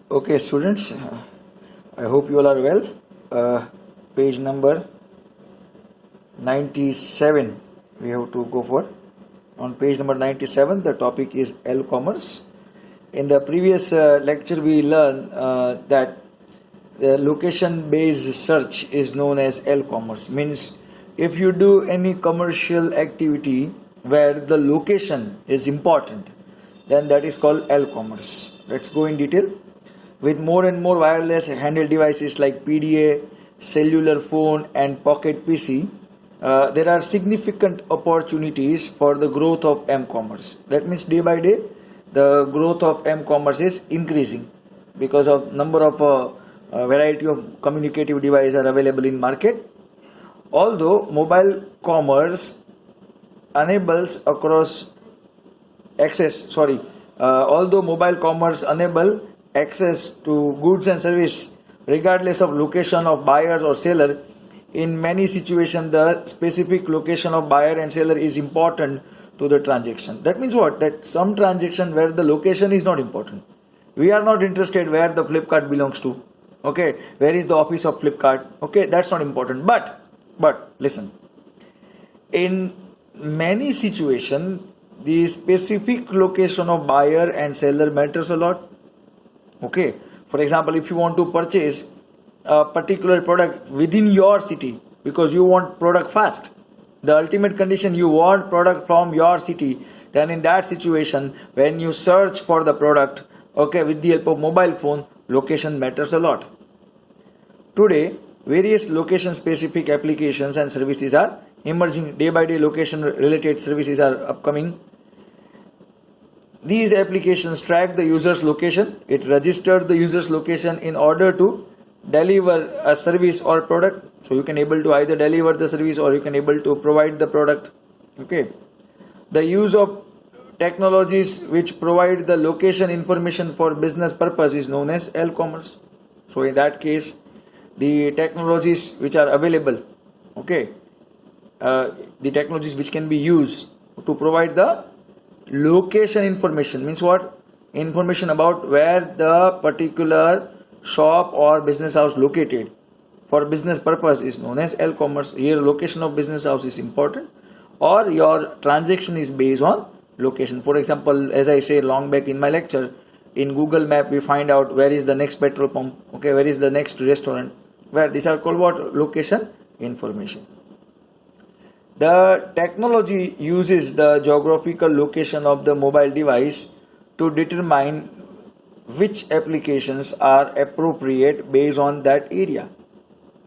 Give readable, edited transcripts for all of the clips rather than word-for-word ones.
Okay, students, I hope you all are well. Page number 97 we have to go for. On page number 97, the topic is L-commerce. In the previous lecture, we learned that the location-based search is known as L-commerce. Means if you do any commercial activity where the location is important, then that is called L-commerce. Let's go in detail. With more and more wireless handheld devices like PDA, cellular phone and pocket PC, there are significant opportunities for the growth of M-commerce. That means day by day, the growth of M-commerce is increasing because of number of variety of communicative devices are available in market. Although mobile commerce enables access to goods and service regardless of location of buyer or seller, in many situations the specific location of buyer and seller is important to the transaction. That means what? That some transaction where the location is not important. We are not interested where the Flipkart belongs to. Okay, where is the office of Flipkart? Okay, that's not important. But listen, in many situations the specific location of buyer and seller matters a lot. Okay, for example, if you want to purchase a particular product within your city because you want product fast, the ultimate condition you want product from your city, then in that situation when you search for the product, okay, with the help of mobile phone, location matters a lot. Today various location specific applications and services are emerging. Day by day location related services are upcoming. These applications track the user's location. It registers the user's location in order to deliver a service or product. So you can able to either deliver the service or you can able to provide the product. Okay. The use of technologies which provide the location information for business purpose is known as L-commerce. So in that case, the technologies which are available, okay, the technologies which can be used to provide the location information means what? Information about where the particular shop or business house located for business purpose is known as L-commerce. Here location of business house is important or your transaction is based on location. For example, as I say long back in my lecture, in Google Map we find out where is the next petrol pump, okay, where is the next restaurant, where these are called what? Location information. The technology uses the geographical location of the mobile device to determine which applications are appropriate based on that area.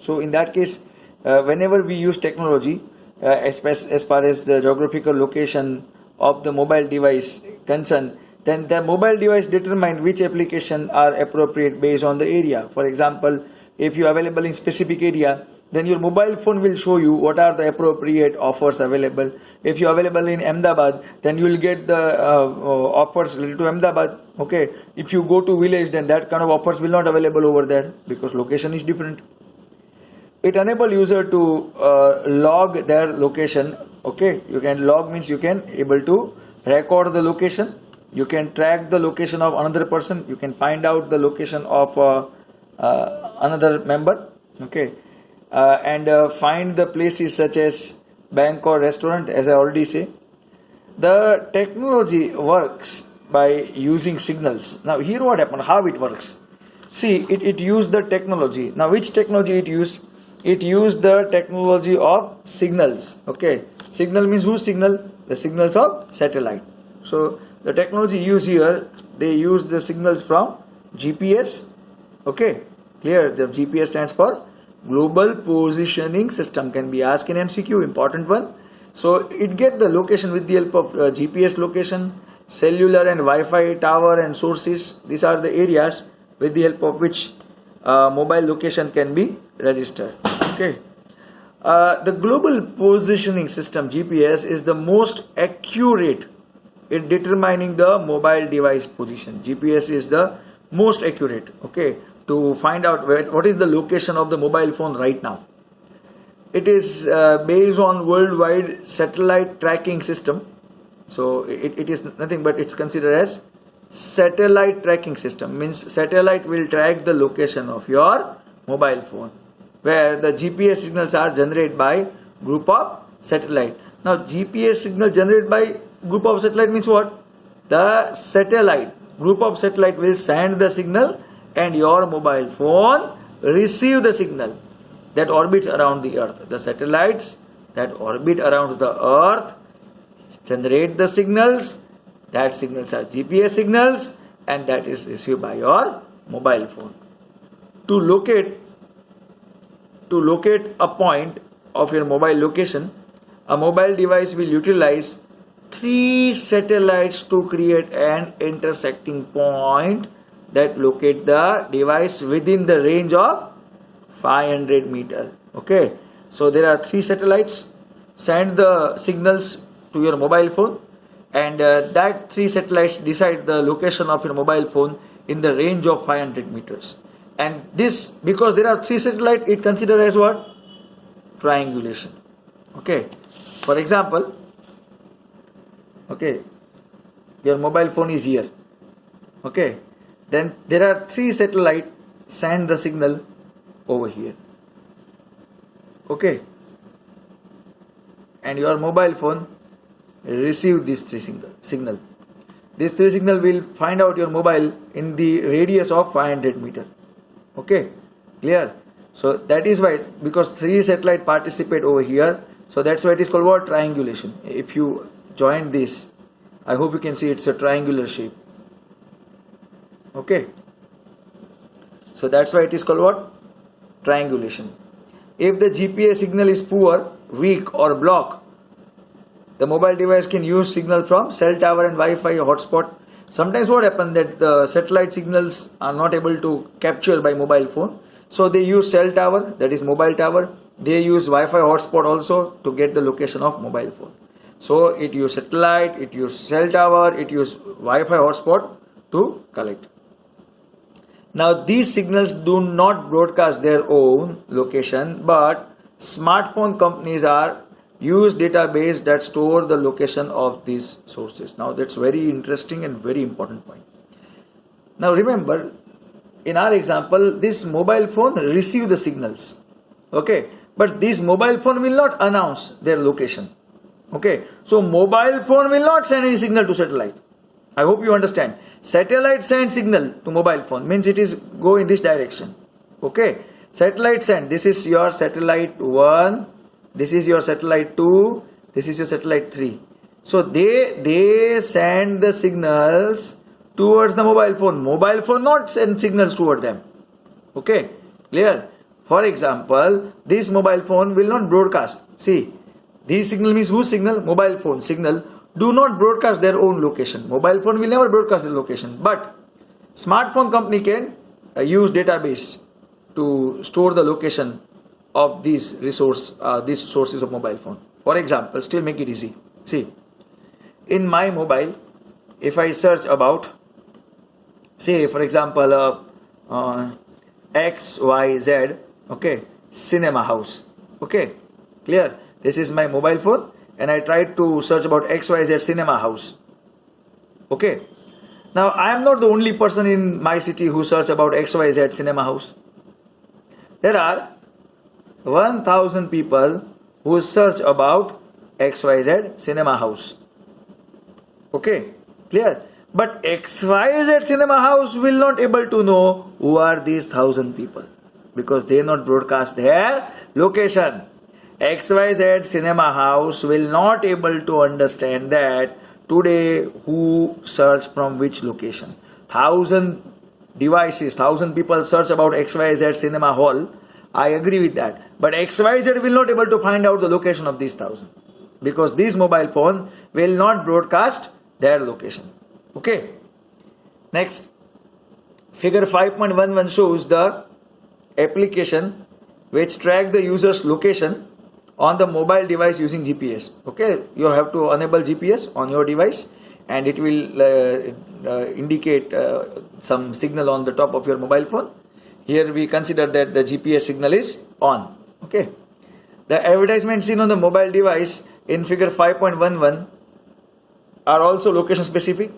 So in that case, whenever we use technology as far as the geographical location of the mobile device concerned, then the mobile device determine which application are appropriate based on the area. For example, if you are available in specific area, then your mobile phone will show you what are the appropriate offers available. If you are available in Ahmedabad, then you will get the offers related to Ahmedabad. Okay, if you go to village, then that kind of offers will not available over there because location is different. It enable user to log their location. Okay, you can log means you can able to record the location. You can track the location of another person. You can find out the location of another member. Okay. And find the places such as bank or restaurant, as I already say. The technology works by using signals. Now here what happened, how it works. See, it used the technology. Now which technology it used? It used the technology of signals. Okay, signal means whose signal? The signals of satellite. So the technology used here, they use the signals from GPS. Okay, clear? The GPS stands for Global Positioning System, can be asked in MCQ, important one. So it get the location with the help of GPS location, cellular and Wi-Fi tower and sources. These are the areas with the help of which mobile location can be registered. Okay. The Global Positioning System GPS is the most accurate in determining the mobile device position. GPS is the most accurate, okay, to find out what is the location of the mobile phone right now. It is based on worldwide satellite tracking system. So it is nothing but it's considered as satellite tracking system. Means satellite will track the location of your mobile phone, where the GPS signals are generated by group of satellite. Now GPS signal generated by group of satellite means what? The satellite, group of satellite will send the signal and your mobile phone receive the signal that orbits around the earth. The satellites that orbit around the earth generate the signals. That signals are GPS signals and that is received by your mobile phone. To locate a point of your mobile location, a mobile device will utilize 3 satellites to create an intersecting point that locate the device within the range of 500 meter. Okay, so there are 3 satellites send the signals to your mobile phone, and that 3 satellites decide the location of your mobile phone in the range of 500 meters. And this, because there are 3 satellites, it considered as what? Triangulation. Okay, for example, okay, your mobile phone is here. Okay, then there are 3 satellites send the signal over here. Okay, and your mobile phone receive these 3 signal. These 3 signal will find out your mobile in the radius of 500 meter. Okay, clear? So that is why, because 3 satellite participate over here, so that's why it is called what? Triangulation. If you join this, I hope you can see it's a triangular shape. Okay, so that's why it is called what? Triangulation. If the GPS signal is poor, weak or blocked, the mobile device can use signal from cell tower and Wi-Fi hotspot. Sometimes what happens that the satellite signals are not able to capture by mobile phone, so they use cell tower, that is mobile tower. They use Wi-Fi hotspot also to get the location of mobile phone. So it use satellite, it use cell tower, it use Wi-Fi hotspot to collect. Now these signals do not broadcast their own location, but smartphone companies are use database that store the location of these sources. Now that's very interesting and very important point. Now remember, in our example, this mobile phone receive the signals. Okay, but this mobile phone will not announce their location. Okay, so mobile phone will not send any signal to satellite. I hope you understand. Satellite send signal to mobile phone, means it is go in this direction. Okay, satellite send, this is your satellite 1, this is your satellite 2, this is your satellite 3. So they send the signals towards the mobile phone. Mobile phone not send signals toward them. Okay, clear? For example, this mobile phone will not broadcast. See, this signal means whose signal? Mobile phone signal do not broadcast their own location. Mobile phone will never broadcast their location, but smartphone company can use database to store the location of these these sources of mobile phone. For example, still make it easy. See, in my mobile, if I search about, say for example, XYZ, okay, cinema house. Okay, clear? This is my mobile phone, and I tried to search about XYZ cinema house. Okay, now I am not the only person in my city who search about XYZ cinema house. There are 1000 people who search about XYZ cinema house. Okay, clear? But XYZ cinema house will not able to know who are these 1000 people, because they not broadcast their location. XYZ cinema house will not able to understand that today who search from which location. 1000 devices, 1000 people search about XYZ cinema hall. I agree with that, but XYZ will not able to find out the location of these 1000, because this mobile phone will not broadcast their location. Okay, next, figure 5.11 shows the application which track the user's location on the mobile device using GPS. Okay, you have to enable GPS on your device, and it will indicate some signal on the top of your mobile phone. Here we consider that the GPS signal is on. Okay, the advertisement seen on the mobile device in figure 5.11 are also location specific.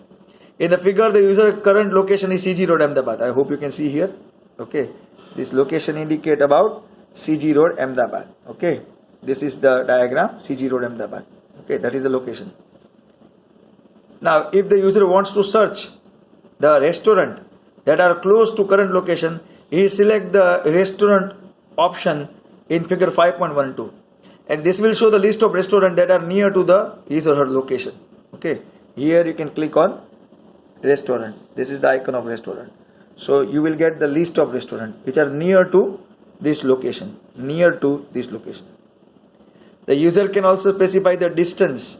In the figure, the user current location is CG Road, Ahmedabad. I hope you can see here. Okay, this location indicate about CG Road, Ahmedabad. Okay, this is the diagram, CG Road, Ahmedabad. Okay, that is the location. Now, if the user wants to search the restaurant that are close to current location, he select the restaurant option in figure 5.12, and this will show the list of restaurants that are near to the his or her location. Okay, here you can click on restaurant. This is the icon of restaurant. So you will get the list of restaurants which are near to this location. Near to this location. The user can also specify the distance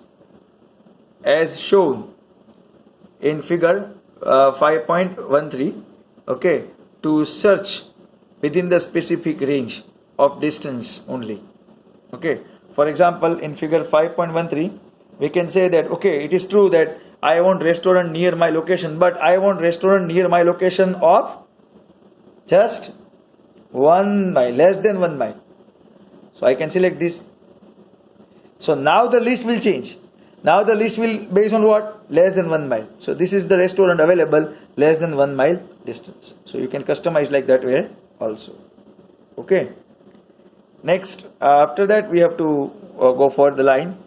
as shown in figure 5.13. Okay, to search within the specific range of distance only. Okay, for example, in figure 5.13, we can say that okay, it is true that I want restaurant near my location, but I want restaurant near my location of just 1 mile, less than 1 mile. So I can select this. So now the list will change. Now the list will based on what? Less than 1 mile. So this is the restaurant available less than 1 mile distance. So you can customize like that way also. Okay. Next, after that we have to go for the line.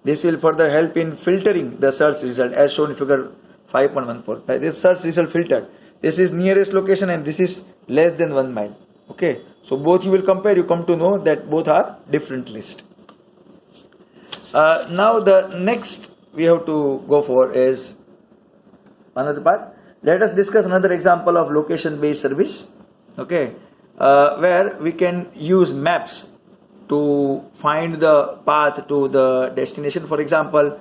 This will further help in filtering the search result as shown in figure 5.14. This search result filtered. This is nearest location and this is less than 1 mile. Okay. So both you will compare, you come to know that both are different list. Now the next we have to go for is another part. Let us discuss another example of location based service. Okay. Where we can use maps to find the path to the destination. For example,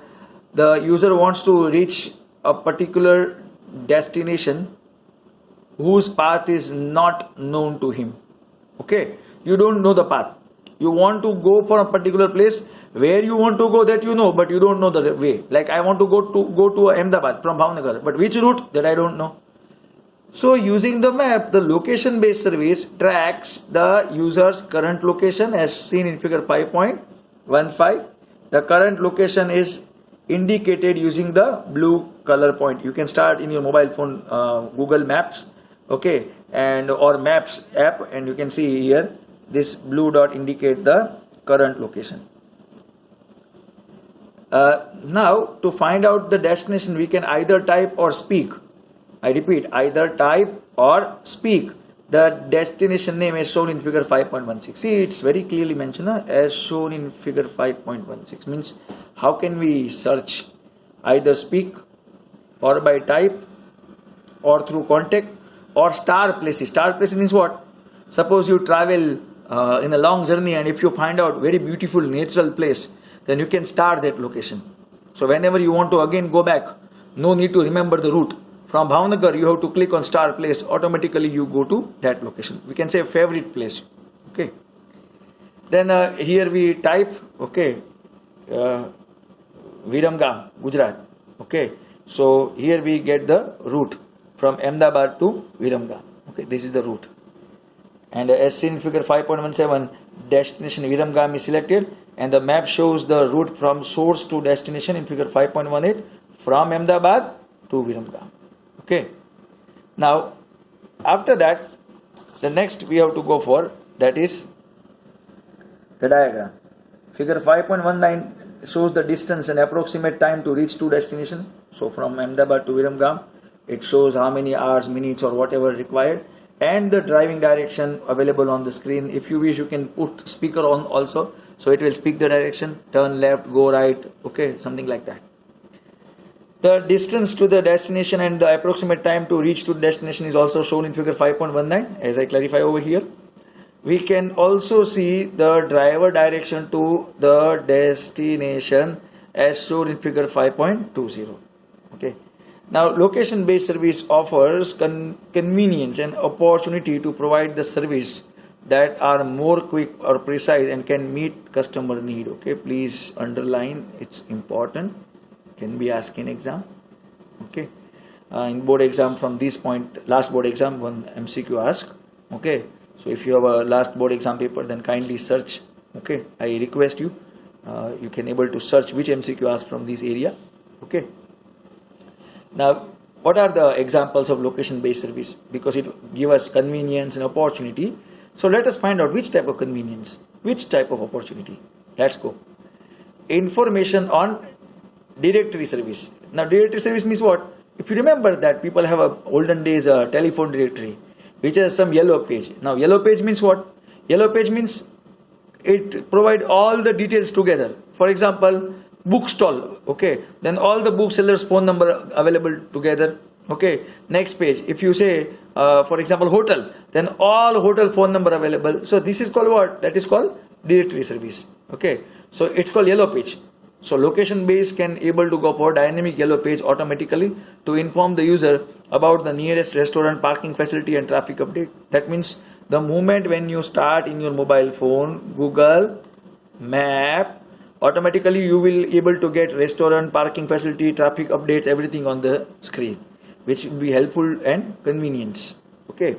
the user wants to reach a particular destination whose path is not known to him. Okay, you don't know the path. You want to go for a particular place where you want to go, that you know, but you don't know the way. Like I want to go to Ahmedabad from Bhavnagar, but which route, that I don't know. So using the map, the location based service tracks the user's current location as seen in figure 5.15. The current location is indicated using the blue color point. You can start in your mobile phone Google Maps, okay, and or Maps app, and you can see here this blue dot indicate the current location. Now to find out the destination, we can either type or speak. I repeat, either type or speak the destination name as shown in figure 5.16. See, it's very clearly mentioned as shown in figure 5.16. Means how can we search? Either speak or by type or through contact or star places. Star places means what? Suppose you travel in a long journey, and if you find out very beautiful natural place, then you can star that location. So whenever you want to again go back, no need to remember the route. From Bhavnagar, you have to click on star place, automatically you go to that location. We can say favorite place. Okay. Then here we type, okay, Viramgam, Gujarat. Okay. So here we get the route from Ahmedabad to Viramgam. Okay, this is the route. And as seen in figure 5.17, destination Viramgam is selected, and the map shows the route from source to destination in figure 5.18 from Ahmedabad to Viramgam. Okay. Now, after that, the next we have to go for, that is the diagram. Figure 5.19 shows the distance and approximate time to reach to destination. So from Ahmedabad to Viramgam, it shows how many hours, minutes or whatever required, and the driving direction available on the screen. If you wish, you can put speaker on also, so it will speak the direction, turn left, go right, okay, something like that. The distance to the destination and the approximate time to reach to the destination is also shown in figure 5.19, as I clarify over here. We can also see the driver direction to the destination as shown in figure 5.20. Okay. Now, location based service offers convenience and opportunity to provide the service that are more quick or precise and can meet customer need. Okay, please underline, it's important. Can be asked in exam. Okay, in board exam, from this point, last board exam, one MCQ asked. Okay, so if you have a last board exam paper, then kindly search. Okay, I request you, you can able to search which MCQ asked from this area. Okay. Now What are the examples of location based service? Because it gives us convenience and opportunity. So let us find out which type of convenience, which type of opportunity. Let's go. Information on directory service. Now directory service means what? If you remember that people have a olden days telephone directory which has some yellow page. Now yellow page means what? Yellow page means it provide all the details together. For example, book stall, okay, then all the booksellers phone number available together. Okay, next page, if you say for example hotel, then all hotel phone number available. So this is called what? That is called directory service. Okay, so it's called yellow page. So location based can able to go for dynamic yellow page automatically to inform the user about the nearest restaurant, parking facility and traffic update. That means the moment when you start in your mobile phone Google map, automatically you will able to get restaurant, parking facility, traffic updates, everything on the screen, which will be helpful and convenience. Okay,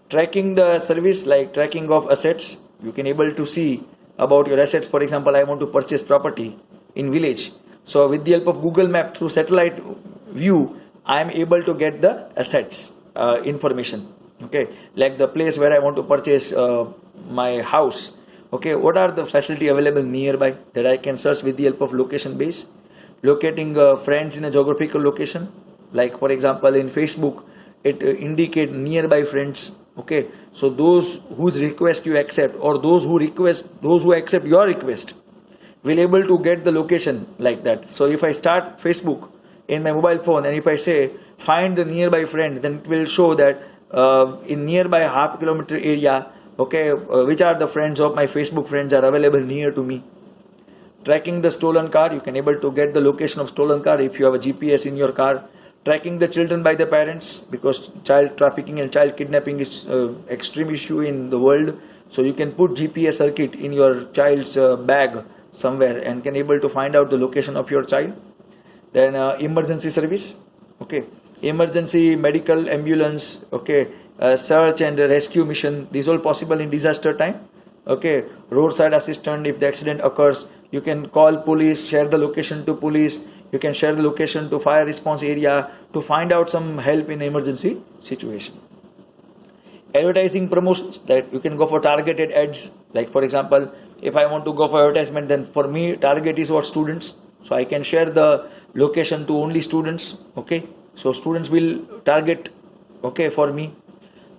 tracking the service, like tracking of assets, you can able to see about your assets. For example, I want to purchase property in village, so with the help of Google map through satellite view I am able to get the assets information. Okay, like the place where I want to purchase my house. Okay, what are the facility available nearby, that I can search with the help of location base. Locating friends in a geographical location, like for example in Facebook it indicate nearby friends. Okay, so those whose request you accept, or those who accept your request will able to get the location like that. So if I start Facebook in my mobile phone and if I say find the nearby friend, then it will show that in nearby half kilometer area, okay, which are the friends of my Facebook friends are available near to me. Tracking the stolen car, you can able to get the location of stolen car if you have a GPS in your car. Tracking the children by the parents, because child trafficking and child kidnapping is extreme issue in the world. So you can put GPS circuit in your child's bag somewhere and can able to find out the location of your child. Then emergency service, okay, emergency medical ambulance, okay, search and rescue mission, these all possible in disaster time. Okay, roadside assistant, if the accident occurs you can call police, share the location to police, you can share the location to fire response area to find out some help in emergency situation. Advertising promotions, that you can go for targeted ads, like for example if I want to go for advertisement, then for me target is what? Students. So I can share the location to only students. Okay, so students will target, okay, for me.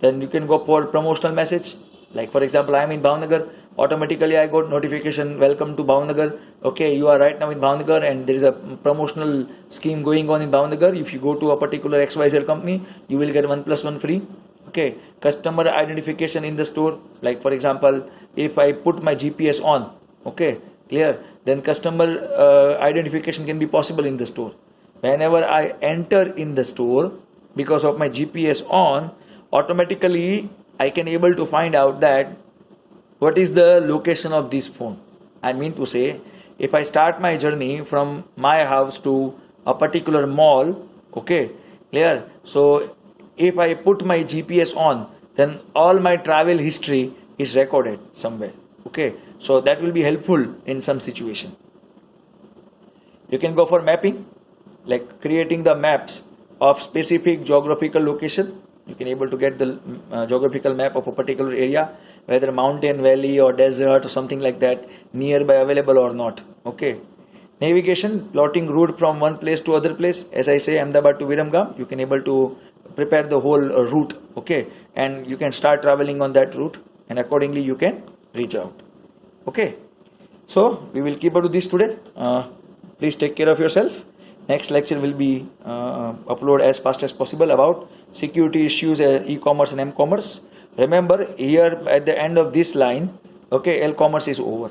Then you can go for promotional message, like for example I am in Bhavnagar, automatically I got notification, welcome to Bhavnagar. Okay, you are right now in Bhavnagar and there is a promotional scheme going on in Bhavnagar. If you go to a particular XYZ company, you will get 1 + 1 free. Okay, customer identification in the store, like for example if I put my GPS on, okay, clear, then customer identification can be possible in the store. Whenever I enter in the store, because of my GPS on, automatically I can able to find out that what is the location of this phone. I mean to say, if I start my journey from my house to a particular mall, okay, clear, so if I put my GPS on, then all my travel history is recorded somewhere. Okay, so that will be helpful in some situation. You can go for mapping, like creating the maps of specific geographical location. You can able to get the geographical map of a particular area, whether mountain, valley or desert or something like that, nearby available or not. Okay, navigation, plotting route from one place to other place. As I say, Ahmedabad to Viramgam, you can able to prepare the whole route. Okay, and you can start traveling on that route, and accordingly you can reach out. Okay, so we will keep up to this today. Please take care of yourself. Next lecture will be upload as fast as possible about security issues, e-commerce and m-commerce. Remember, here at the end of this line, okay, l-commerce is over.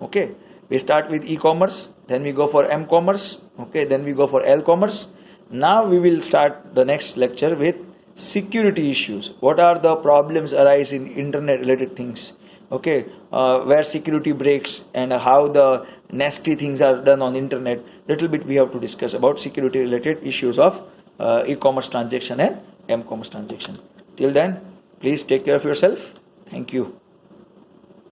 Okay, we start with e-commerce, then we go for m-commerce, okay, then we go for l-commerce. Now we will start the next lecture with security issues. What are the problems arise in internet related things? Okay, where security breaks and how the nasty things are done on internet. Little bit we have to discuss about security related issues of e-commerce transaction and m-commerce transaction. Till then, please take care of yourself. Thank you.